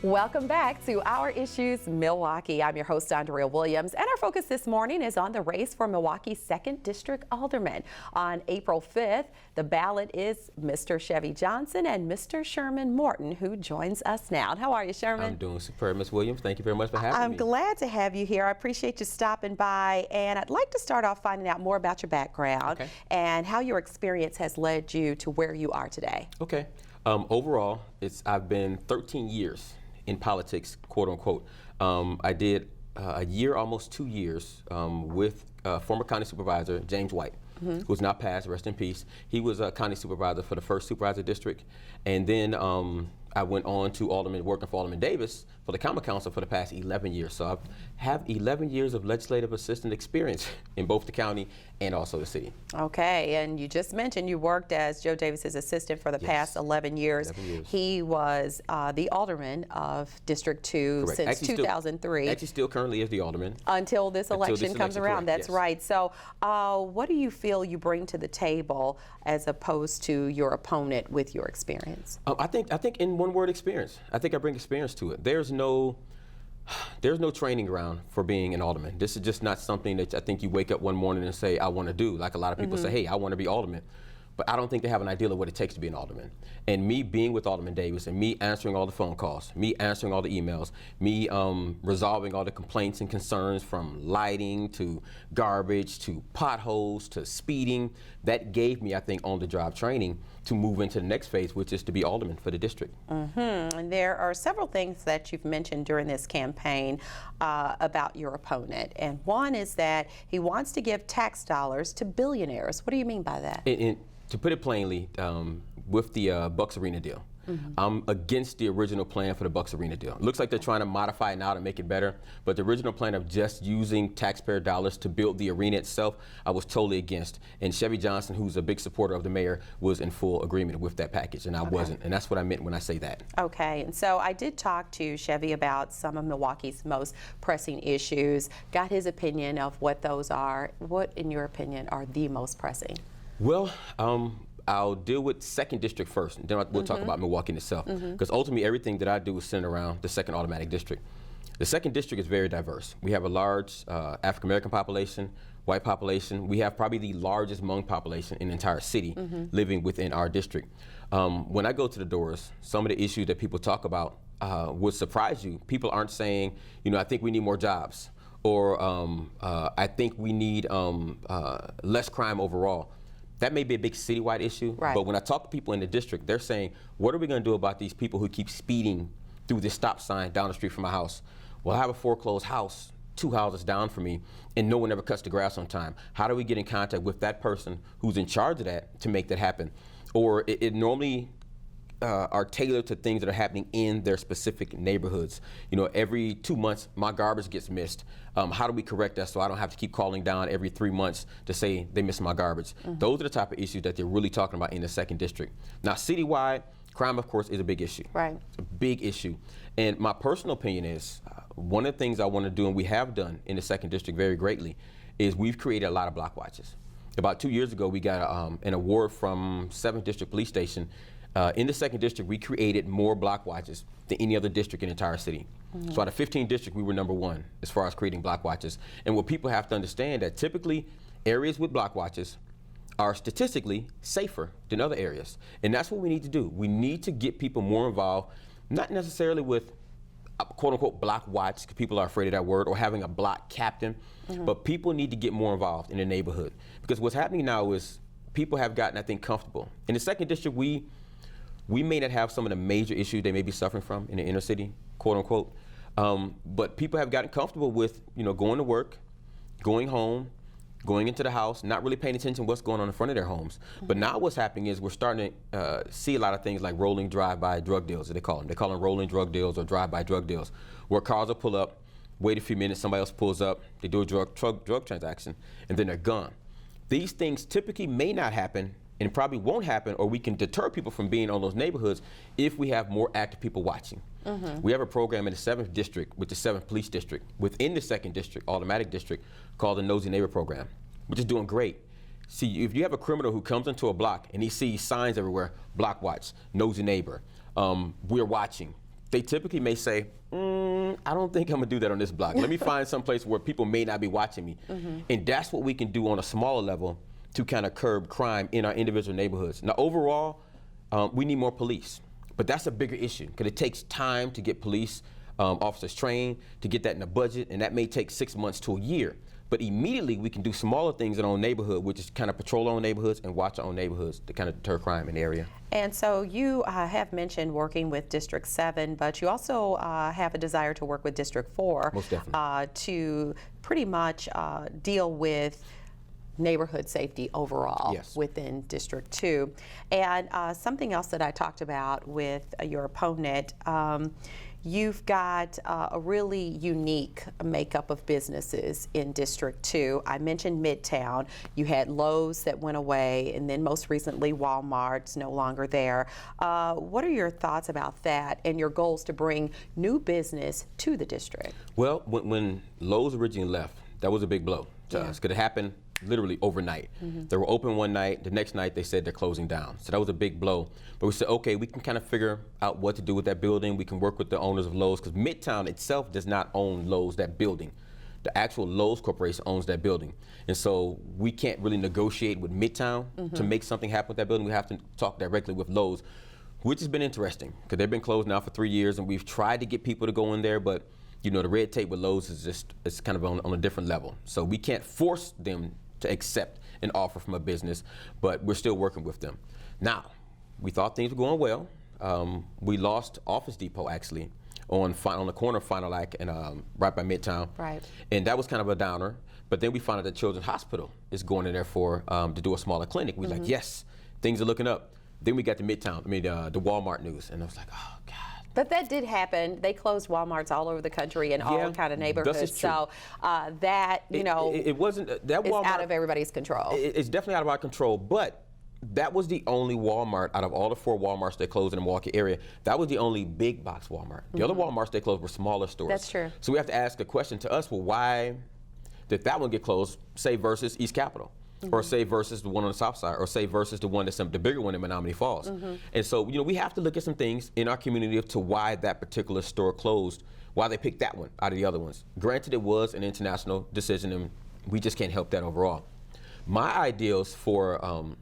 Welcome back to Our Issues Milwaukee. I'm your host, Andrea Williams, and our focus this morning is on the race for Milwaukee's 2nd District Alderman. On April 5th, the ballot is Mr. Chevy Johnson and Mr. Sherman Morton, who joins us now. How are you, Sherman? I'm doing superb, Ms. Williams. Thank you very much for having me. I'm glad to have you here. I appreciate you stopping by, and I'd like to start off finding out more about your background and how your experience has led you to where you are today. Okay. Overall, I've been 13 years in politics, quote unquote. I did a year, almost 2 years, with former county supervisor James White, who's now passed, rest in peace. He was a county supervisor for the 1st supervisor district. And then I went on to Alderman, working for Alderman Davis for the Common Council for the past 11 years. So I have 11 years of legislative assistant experience in both the county and also the city. Okay, and you just mentioned you worked as Joe Davis's assistant for the past 11 years. 11 years. He was the alderman of District 2 since actually 2003. Actually still currently is the alderman. Until this election comes around, correct, that's yes. right. So what do you feel you bring to the table as opposed to your opponent with your experience? I think in one word, experience. I think I bring experience to it. There's no training ground for being an alderman. This is just not something that I think you wake up one morning and say, I want to do. Like a lot of people say, hey, I want to be alderman. But I don't think they have an idea of what it takes to be an alderman. And me being with Alderman Davis and me answering all the phone calls, me answering all the emails, me resolving all the complaints and concerns from lighting to garbage to potholes to speeding, that gave me, I think, on-the-job training to move into the next phase, which is to be alderman for the district. And there are several things that you've mentioned during this campaign about your opponent. And one is that he wants to give tax dollars to billionaires. What do you mean by that? To put it plainly, with the Bucks Arena deal, I'm against the original plan for the Bucks Arena deal. It looks like they're trying to modify it now to make it better, but the original plan of just using taxpayer dollars to build the arena itself, I was totally against. And Chevy Johnson, who's a big supporter of the mayor, was in full agreement with that package, and I wasn't. And that's what I meant when I say that. Okay, and so I did talk to Chevy about some of Milwaukee's most pressing issues, got his opinion of what those are. What, in your opinion, are the most pressing? Well, I'll deal with 2nd District first, and then we'll talk about Milwaukee in itself. Because ultimately, everything that I do is centered around the 2nd Automatic District. The 2nd District is very diverse. We have a large African-American population, white population. We have probably the largest Hmong population in the entire city living within our district. When I go to the doors, some of the issues that people talk about would surprise you. People aren't saying, I think we need more jobs, or I think we need less crime overall. That may be a big citywide issue, but when I talk to people in the district, they're saying, what are we going to do about these people who keep speeding through this stop sign down the street from my house? Well, I have a foreclosed house, 2 houses down from me, and no one ever cuts the grass on time. How do we get in contact with that person who's in charge of that to make that happen? Or it normally are tailored to things that are happening in their specific neighborhoods. Every 2 months, my garbage gets missed. How do we correct that so I don't have to keep calling down every 3 months to say they missed my garbage? Those are the type of issues that they're really talking about in the 2nd District. Now, citywide, crime, of course, is a big issue. Right. It's a big issue. And my personal opinion is, one of the things I want to do, and we have done in the 2nd District very greatly, is we've created a lot of block watches. About 2 years ago, we got an award from 7th District Police Station. In the 2nd District, we created more block watches than any other district in the entire city. So out of 15 districts, we were #1 as far as creating block watches. And what people have to understand that typically areas with block watches are statistically safer than other areas. And that's what we need to do. We need to get people more involved, not necessarily with a quote unquote block watch, because people are afraid of that word, or having a block captain, but people need to get more involved in the neighborhood. Because what's happening now is people have gotten, I think, comfortable. In the 2nd District, we may not have some of the major issues they may be suffering from in the inner city, quote unquote, but people have gotten comfortable with, going to work, going home, going into the house, not really paying attention to what's going on in front of their homes. But now what's happening is we're starting to see a lot of things like rolling drive-by drug deals, as they call them. They call them rolling drug deals or drive-by drug deals, where cars will pull up, wait a few minutes, somebody else pulls up, they do a drug transaction, and then they're gone. These things typically may not happen and probably won't happen, or we can deter people from being on those neighborhoods if we have more active people watching. We have a program in the 7th District with the 7th Police District within the 2nd District, Automatic District, called the Nosy Neighbor Program, which is doing great. See, if you have a criminal who comes into a block and he sees signs everywhere, block watch, nosy neighbor, we're watching, they typically may say, I don't think I'm gonna do that on this block. Let me find some place where people may not be watching me. And that's what we can do on a smaller level to kind of curb crime in our individual neighborhoods. Now, overall, we need more police, but that's a bigger issue because it takes time to get police officers trained, to get that in the budget, and that may take 6 months to a year. But immediately we can do smaller things in our own neighborhood, which is kind of patrol our own neighborhoods and watch our own neighborhoods to kind of deter crime in the area. And so you have mentioned working with District 7, but you also have a desire to work with District 4 Most definitely. To pretty much deal with neighborhood safety overall Yes. within District 2. And something else that I talked about with your opponent, you've got a really unique makeup of businesses in District 2. I mentioned Midtown. You had Lowe's that went away, and then most recently Walmart's no longer there. What are your thoughts about that and your goals to bring new business to the district? Well, when Lowe's originally left, that was a big blow to us because it happened literally overnight. They were open one night, the next night they said they're closing down. So that was a big blow. But we said, okay, we can kind of figure out what to do with that building. We can work with the owners of Lowe's because Midtown itself does not own Lowe's, that building. The actual Lowe's Corporation owns that building. And so we can't really negotiate with Midtown to make something happen with that building. We have to talk directly with Lowe's, which has been interesting because they've been closed now for 3 years and we've tried to get people to go in there, but you know, the red tape with Lowe's is just, it's kind of on a different level. So we can't force them to accept an offer from a business, but we're still working with them. Now, we thought things were going well. We lost Office Depot actually on the corner of Final Act and right by Midtown. Right. And that was kind of a downer. But then we found out that Children's Hospital is going in there for to do a smaller clinic. We was like, yes, things are looking up. Then we got the Midtown, the Walmart news, and I was like, oh God. But that did happen. They closed Walmarts all over the country in all kind of neighborhoods. This is true. So that, you know, it wasn't that Walmart. It's out of everybody's control. It's definitely out of our control. But that was the only Walmart out of all the 4 Walmarts that closed in the Milwaukee area. That was the only big box Walmart. The other Walmarts they closed were smaller stores. That's true. So we have to ask a question to us: well, why did that one get closed? Say versus East Capitol. Or say versus the one on the south side, or say versus the one that's the bigger one in Menominee Falls. And so, you know, we have to look at some things in our community to why that particular store closed, why they picked that one out of the other ones. Granted, it was an international decision, and we just can't help that overall. My ideals for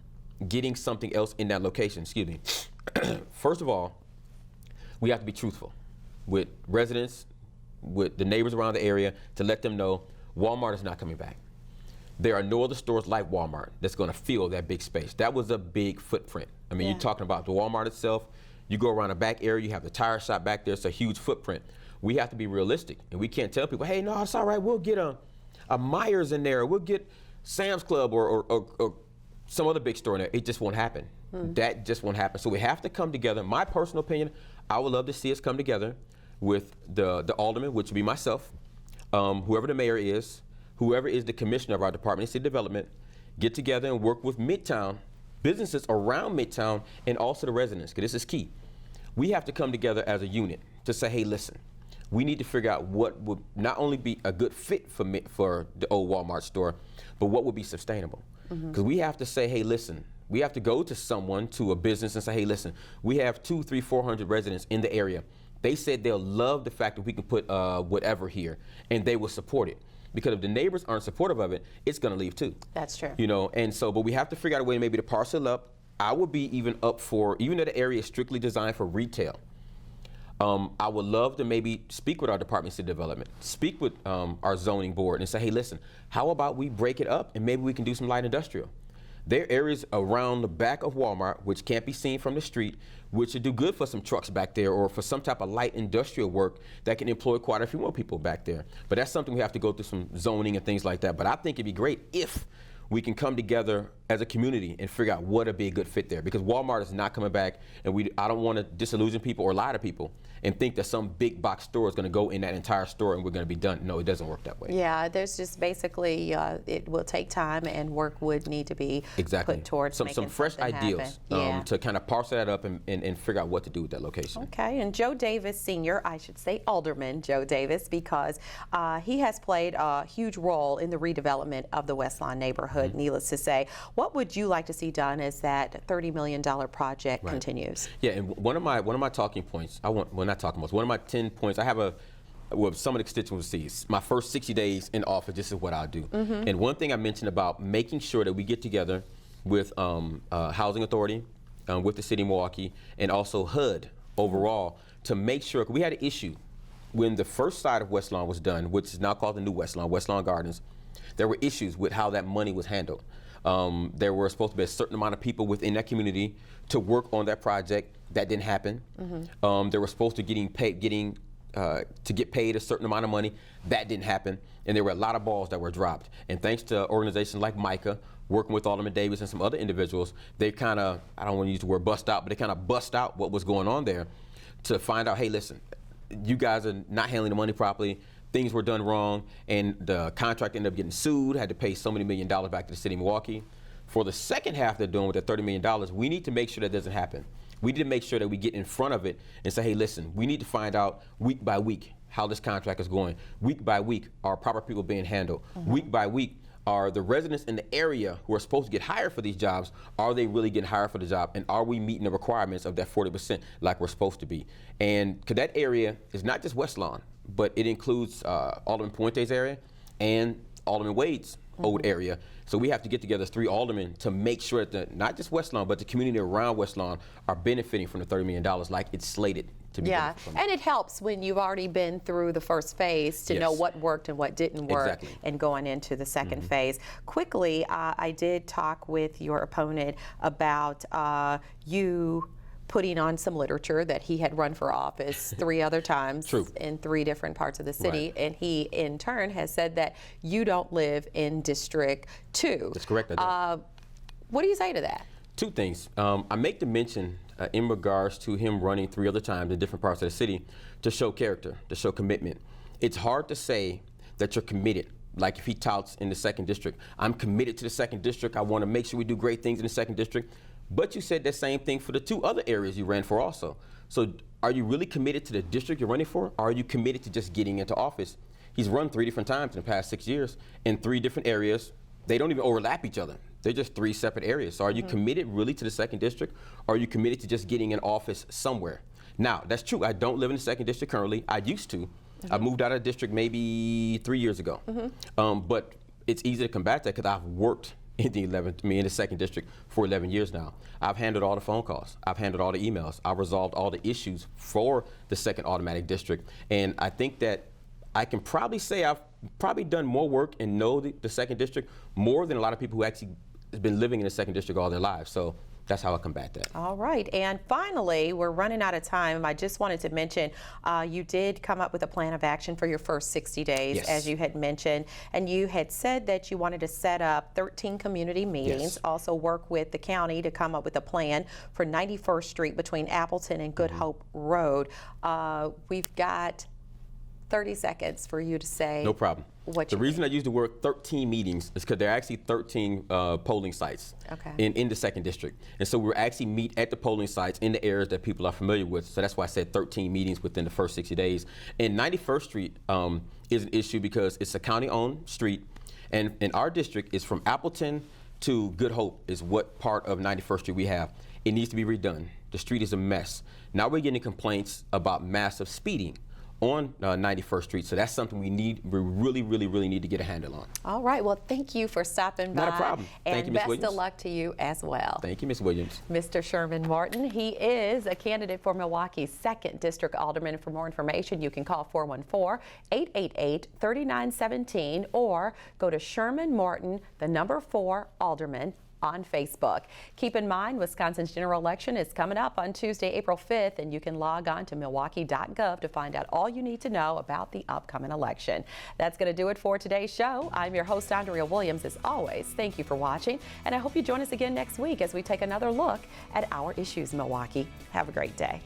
getting something else in that location, first of all, we have to be truthful with residents, with the neighbors around the area, to let them know Walmart is not coming back. There are no other stores like Walmart that's going to fill that big space. That was a big footprint. I mean, you're talking about the Walmart itself. You go around the back area, you have the tire shop back there. It's a huge footprint. We have to be realistic, and we can't tell people, hey, no, it's all right. We'll get a Myers in there. We'll get Sam's Club or some other big store in there. It just won't happen. That just won't happen. So we have to come together. My personal opinion, I would love to see us come together with the alderman, which would be myself, whoever the mayor is, whoever is the commissioner of our Department of City Development, get together and work with Midtown, businesses around Midtown, and also the residents, because this is key. We have to come together as a unit to say, hey, listen, we need to figure out what would not only be a good fit for the old Walmart store, but what would be sustainable. Because we have to say, hey, listen, we have to go to someone, to a business, and say, hey, listen, we have 200, 300, 400 residents in the area. They said they'll love the fact that we can put whatever here, and they will support it. Because if the neighbors aren't supportive of it, it's going to leave too. That's true. You know, and so, but we have to figure out a way maybe to parcel up. I would be even up for, even though the area is strictly designed for retail, I would love to maybe speak with our Department of City Development, speak with our zoning board and say, hey, listen, how about we break it up and maybe we can do some light industrial. There are areas around the back of Walmart which can't be seen from the street, which would do good for some trucks back there or for some type of light industrial work that can employ quite a few more people back there. But that's something we have to go through some zoning and things like that. But I think it'd be great if we can come together as a community and figure out what would be a good fit there, because Walmart is not coming back, and I don't want to disillusion people or lie to people and think that some big box store is going to go in that entire store and we're going to be done. No, it doesn't work that way. Yeah, there's just basically, it will take time and work would need to be put towards some fresh ideas to kind of parcel that up and figure out what to do with that location. Okay, and Joe Davis Sr., I should say Alderman Joe Davis, because he has played a huge role in the redevelopment of the West Lawn neighborhood. neighborhood, needless to say. What would you like to see done as that $30 million project continues? Yeah, and one of my talking points, one of my 10 points, I have with some of the constituencies, my first 60 days in office, this is what I'll do. And one thing I mentioned about making sure that we get together with Housing Authority, with the city of Milwaukee, and also HUD overall, to make sure, we had an issue when the first side of West Lawn was done, which is now called the new West Lawn Gardens. There were issues with how that money was handled. There were supposed to be a certain amount of people within that community to work on that project. That didn't happen. They were supposed to get paid a certain amount of money. That didn't happen. And there were a lot of balls that were dropped. And thanks to organizations like Micah, working with Alderman Davis and some other individuals, they kind of, I don't want to use the word bust out, but they kind of bust out what was going on there to find out, hey, listen, you guys are not handling the money properly. Things were done wrong, and the contract ended up getting sued, had to pay so many $1 million back to the city of Milwaukee. For the second half they're doing with that $30 million, we need to make sure that doesn't happen. We need to make sure that we get in front of it and say, hey, listen, we need to find out week by week how this contract is going. Week by week, are proper people being handled? Week by week, are the residents in the area who are supposed to get hired for these jobs, are they really getting hired for the job? And are we meeting the requirements of that 40% like we're supposed to be? And that area is not just West Lawn, but it includes Alderman Puente's area and Alderman Wade's old area. So we have to get together as 3 aldermen to make sure that not just West Lawn, but the community around West Lawn are benefiting from the $30 million like it's slated to be. Yeah, and it helps when you've already been through the first phase to know what worked and what didn't work and going into the second phase. Quickly, I did talk with your opponent about you putting on some literature that he had run for office 3 other times in 3 different parts of the city. And he, in turn, has said that you don't live in District 2. That's correct, I don't. What do you say to that? 2 things. I make the mention in regards to him running 3 other times in different parts of the city to show character, to show commitment. It's hard to say that you're committed. Like if he touts in the 2nd district, I'm committed to the 2nd district. I want to make sure we do great things in the 2nd district. But you said that same thing for the 2 other areas you ran for also. So are you really committed to the district you're running for? Or are you committed to just getting into office? He's run 3 different times in the past 6 years in 3 different areas. They don't even overlap each other. They're just 3 separate areas. So are you committed really to the 2nd district? Or are you committed to just getting in office somewhere? Now, that's true. I don't live in the 2nd district currently. I used to. I moved out of the district maybe 3 years ago. But it's easy to combat that because I've worked in the 2nd district for 11 years now. I've handled all the phone calls. I've handled all the emails. I've resolved all the issues for the 2nd automatic district. And I think that I can probably say I've probably done more work and know the 2nd district more than a lot of people who actually have been living in the 2nd district all their lives. So that's how I combat that. All right. And finally, we're running out of time. I just wanted to mention you did come up with a plan of action for your first 60 days, as you had mentioned. And you had said that you wanted to set up 13 community meetings, also work with the county to come up with a plan for 91st Street between Appleton and Good Hope Road. We've got 30 seconds for you to say. No problem. What the reason I use the word 13 meetings is because there are actually 13 polling sites in the 2nd district. And so we'll actually meet at the polling sites in the areas that people are familiar with. So that's why I said 13 meetings within the first 60 days. And 91st Street is an issue because it's a county-owned street. And our district is from Appleton to Good Hope is what part of 91st Street we have. It needs to be redone. The street is a mess. Now we're getting complaints about massive speeding on 91st Street. So that's something we really need to get a handle on. All right. Well, thank you for stopping by. Not a problem. Thank you, Ms. Williams. And best of luck to you as well. Thank you, Ms. Williams. Mr. Sherman Morton, he is a candidate for Milwaukee's 2nd District Alderman. For more information, you can call 414-888-3917 or go to Sherman Morton, the number 4 Alderman on Facebook. Keep in mind, Wisconsin's general election is coming up on Tuesday, April 5th, and you can log on to milwaukee.gov to find out all you need to know about the upcoming election. That's going to do it for today's show. I'm your host, Andrea Williams. As always, thank you for watching, and I hope you join us again next week as we take another look at our issues in Milwaukee. Have a great day.